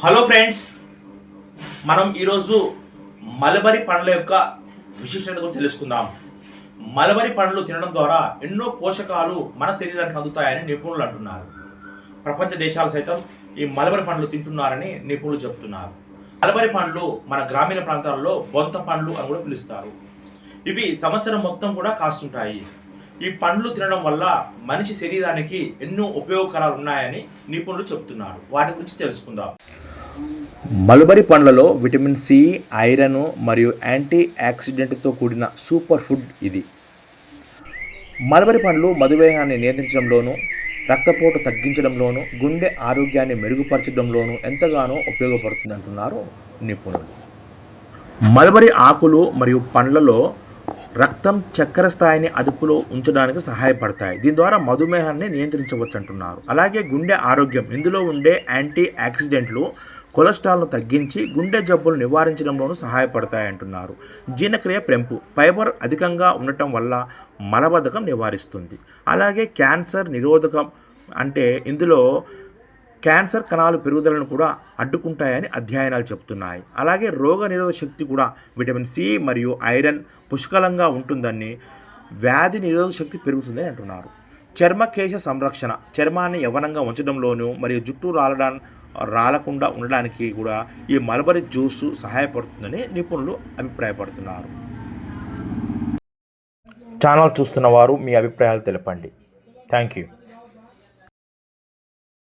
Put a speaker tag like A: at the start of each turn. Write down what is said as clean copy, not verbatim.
A: Hello friends, మనం ఈరోజు mulberry పండ్ల యొక్క విశిష్టత గురించి తెలుసుకుందాం. మలబరీ పండ్లు తినడం ద్వారా ఎన్నో పోషకాలు మన శరీరానికి అందుతాయని నిపుణులు అంటున్నారు. ప్రపంచ దేశాలు సైతం ఈ మలబరీ పండ్లు తింటున్నారని నిపుణులు చెబుతున్నారు. మలబరీ పండ్లు మన గ్రామీణ ప్రాంతాల్లో బొంత పండ్లు అని కూడా పిలుస్తారు. ఇవి సంవత్సరం మొత్తం కూడా కాస్తుంటాయి. ఈ పండ్లు తినడం వల్ల మనిషి శరీరానికి ఎన్నో ఉపయోగకరాలు ఉన్నాయని నిపుణులు చెబుతున్నారు. వాటి గురించి తెలుసుకుందాం.
B: మల్బరీ పండ్లలో విటమిన్ సి, ఐరన్ మరియు యాంటీ ఆక్సిడెంట్తో కూడిన సూపర్ ఫుడ్ ఇది. మల్బరీ పండ్లు మధుమేహాన్ని నియంత్రించడంలోనూ, రక్తపోటు తగ్గించడంలోనూ, గుండె ఆరోగ్యాన్ని మెరుగుపరచడంలోనూ ఎంతగానో ఉపయోగపడుతుంది అంటున్నారు నిపుణులు. మల్బరీ ఆకులు మరియు పండ్లలో రక్తం చక్కెర స్థాయిని అదుపులో ఉంచడానికి సహాయపడతాయి. దీని ద్వారా మధుమేహాన్ని నియంత్రించవచ్చు అంటున్నారు. అలాగే గుండె ఆరోగ్యం, ఇందులో ఉండే యాంటీ ఆక్సిడెంట్లు కొలెస్ట్రాల్ను తగ్గించి గుండె జబ్బులు నివారించడంలోనూ సహాయపడతాయి అంటున్నారు. జీర్ణక్రియ పెంపు, ఫైబర్ అధికంగా ఉండటం వల్ల మలబద్ధకం నివారిస్తుంది. అలాగే క్యాన్సర్ నిరోధకం, అంటే ఇందులో క్యాన్సర్ కణాలు పెరుగుదలను కూడా అడ్డుకుంటాయని అధ్యయనాలు చెబుతున్నాయి. అలాగే రోగ నిరోధక శక్తి కూడా విటమిన్ సి మరియు ఐరన్ పుష్కలంగా ఉంటుందని, వ్యాధి నిరోధక శక్తి పెరుగుతుందని అంటున్నారు. చర్మకేశ సంరక్షణ, చర్మాన్ని యవ్వనంగా ఉంచడంలోనూ మరియు జుట్టు రాలకుండా ఉండడానికి కూడా ఈ మల్బరీ జ్యూసు సహాయపడుతుందని నిపుణులు అభిప్రాయపడుతున్నారు. ఛానల్ చూస్తున్న వారు మీ అభిప్రాయాలు తెలపండి. Thank you.